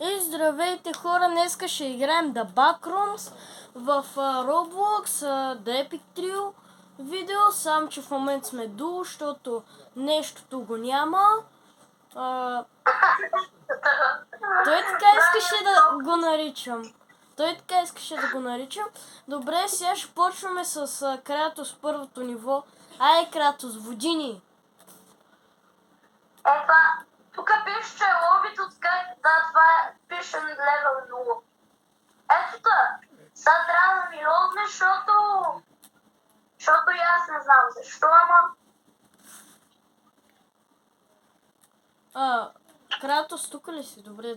И здравейте хора, днеска ще играем The Backrooms в Roblox, The Epic Trio видео, само че в момент сме дуо, защото нещото го няма. Той така искаше да го наричам. Добре, сега ще почваме с Кратос първото ниво. Ай, Кратос, води ни! Тук пише, че лобито от Skype, да, това пише левел 0. Ето та, сега трябва да ми логне, защото и аз не знам защо, ама... Кратос, тук ли си? Добре.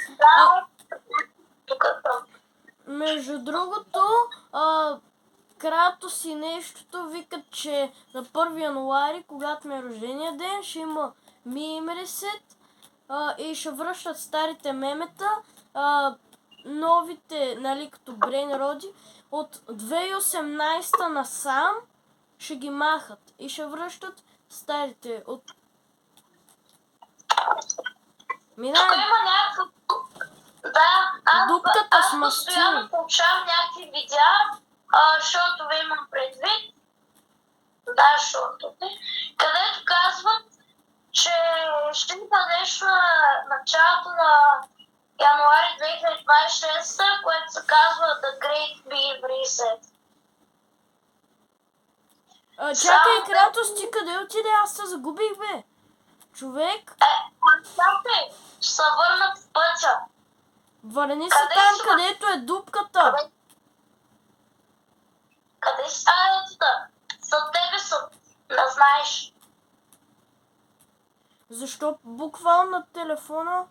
Да, тук съм. Между другото, Кратос и нещото викат, че на 1 януари, когато ми е рождения ден, ще има meme reset и ще връщат старите мемета, новите, нали, като Brain Роди, от 2018 насам ще ги махат и ще връщат старите от... Тук има някакво... Да, аз постоянно получавам някакви видеа, защото ви имам предвид. Да, защото където казват, че ще има нещо на началото на януари 2026, което се казва The Great Big Reset. Чакай, Кратос, ти къде отиде? Аз се загубих, бе. Човек. Чакай, ще се върнат в пътя. Върни се там, където е дупката. Къде си аятата? За тебе съм, да знаеш. Защо буквално на телефона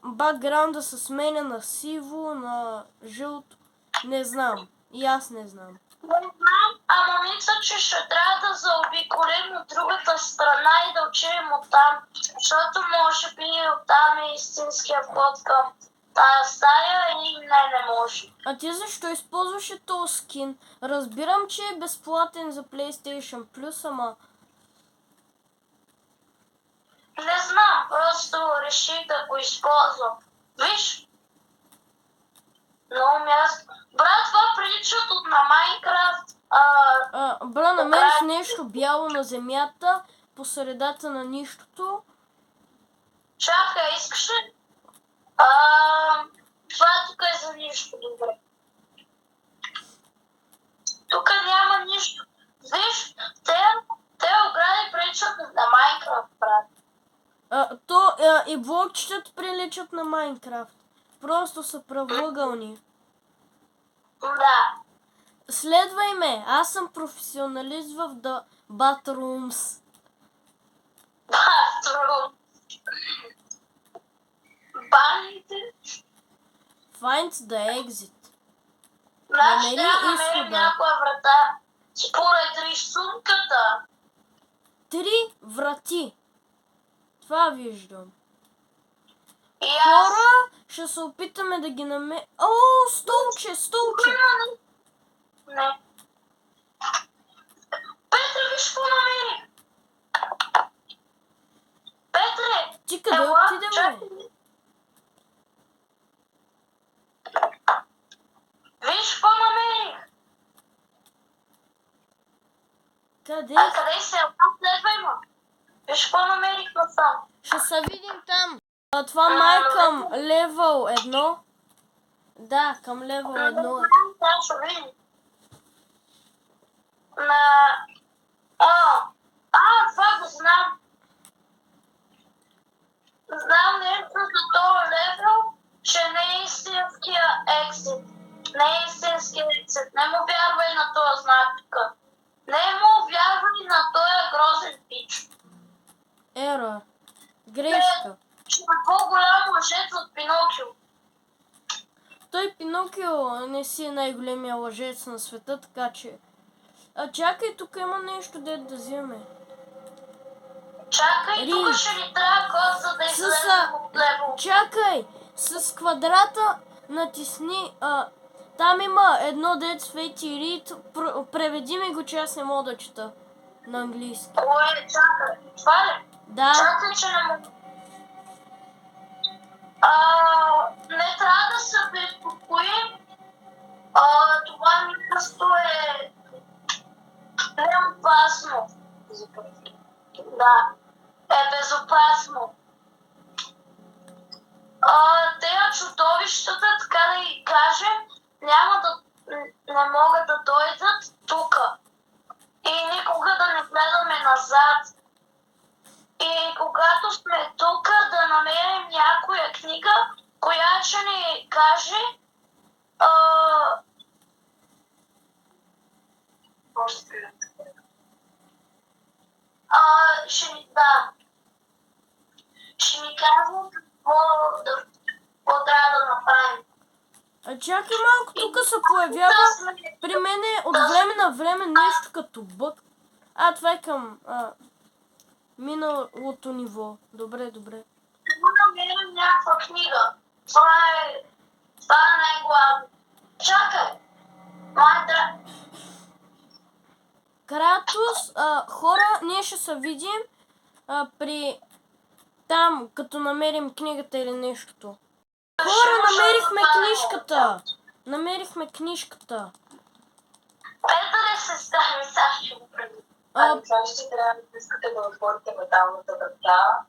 бакграунда се сменя на сиво, на жълто? Не знам. И аз не знам. Не знам, ама мисля, че ще трябва да заобиколим от другата страна и да отидем оттам. Защото може би оттам е истинския вход към тая стая или не може. А ти защо използваше този скин? Разбирам, че е безплатен за PlayStation Plus, ама... Не знам, просто реших да го използвам. Виж? Много място. Брат, това приличат от на Майнкрафт. Бра, намерих нещо бяло на земята, по средата на нищото. Чакай, искаш ли? Това тук е за нищо, добре. Тук няма нищо. Виж, те огради приличат на Майнкрафт, брат. И блокчетата приличат на Майнкрафт. Просто са правоъгълни. Да. Следвай ме, аз съм професионалист в The Backrooms. Bathroom. Баните. Find the exit. Значи трябва да намерим някоя врата. Според рисунката. 3 врати. Това виждам. Аз... Хора, ще се опитаме да ги намерим. О, столче! Не. Петре, виж какво намери! Петре! Ти къде отиде, бе? Виж какво намерих! Къде? Къде се? Следвай ма! Виж какво намерих насам! Ще се видим там. Това май към левел 1. Да, към левел 1. Да, ще видим. Това го знам. Знам нещо за този левел, че не е истинския ексит. Не му вярвай на този знак тук. Не му вярвай на този грозен пич. Ерор. Грешка. Че е по-голям лъжец от Пинокио. Той Пинокио не си е най-големия лъжец на света, така че... Чакай, тук има нещо, дето да вземе. Чакай, тук ще ни трябва код, за да излезем от левел. Чакай, с квадрата натисни... Там има едно дет свети рид. Преведи ми го, че аз не мога да чета на английски. Чакай, това ли? Да. Чакай, че не мога. опасно. Те чудовищата, така да ги кажем, не могат да дойдат тук. И никога да не гледаме назад. И когато сме тук, да намерим някоя книга, която ще ни каже ще ни казва какво трябва да направим. Чакай малко, тук се появява при мене от време на време нещо като бък. Това е към миналото ниво. Добре. Намерим някаква книга. Това е най-главно. Чакай! Кратос, хора, ние ще се видим при там, като намерим книгата или нещото. Хора, намерихме книжката. Петър се стане, сега ще го преди. Това ще трябва да искате да отворите металната врата.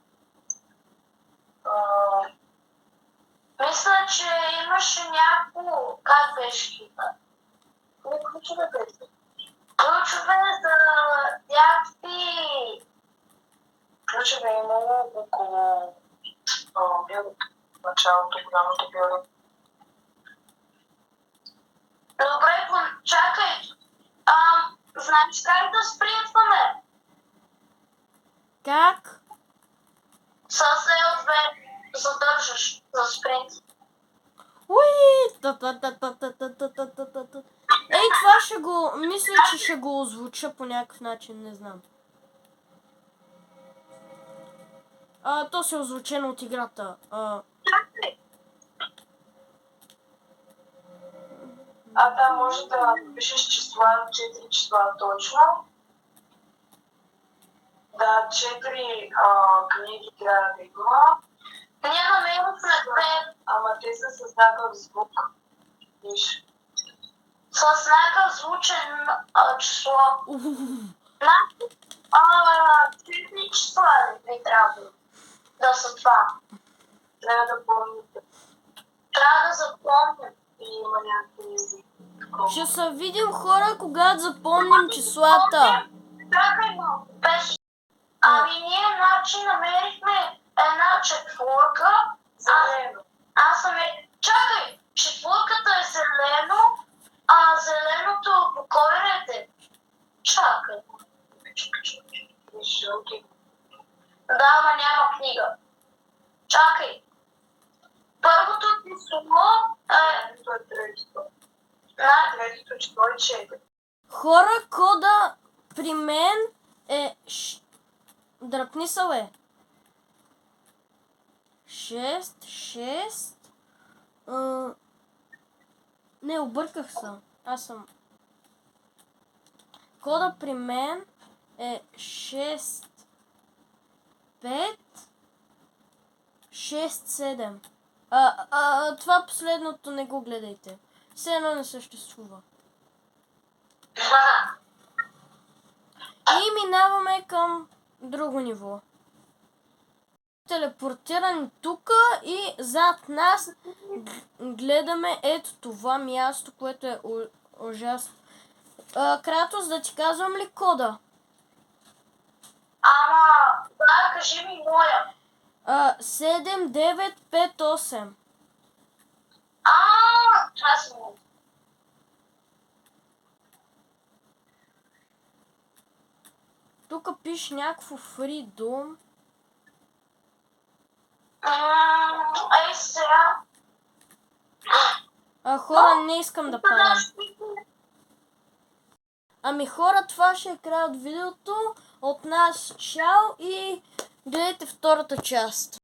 Мисля, че имаше някакво... Как беше? Не ключове беше. Ключове за някакви... Ключове е имало около началото, голямото бюро. Добре, чакай. Знаеш как да спринтваме? Как? С L2 задържаш за спринт. Уи! Ей, това ще го... Мисля, че ще го озвуча по някакъв начин, не знам. То се е озвучено от играта. Там може да пишеш числа, 4 числа точно. Да, 4 книги трябва да има. Ние намерихме две. Ама те са с някакъв звук. Виж. С някакъв звучен число. Значи, 4 числа не трябва да са това. Трябва да помните. Трябва да запомним. И има някакви... Ще се видим, хора, когато запомним числата. Чакай малко, беше. Ние значи намерихме една четворка. Зелено. Чакай, четворката е зелено, зеленото по кой ред е? Чакай. Да, ама няма книга. Чакай. Първото число е третото. Третото число е 4. Хора, кода при мен е... Дръпни се, бе. 6... Не, обърках се. Аз съм... Кода при мен е 6... 5... 6-7. Това последното не го гледайте. Все едно не съществува. И минаваме към друго ниво. Телепортирани тук и зад нас гледаме ето това място, което е ужасно. Кратос, да ти казвам ли кода? Да, кажи ми моя. 7958. Аз му. Тук пише някакво freedom. Ей сега. Хора, не искам да падам. Хора, това ще е край от видеото. От нас чао и гледайте втората част.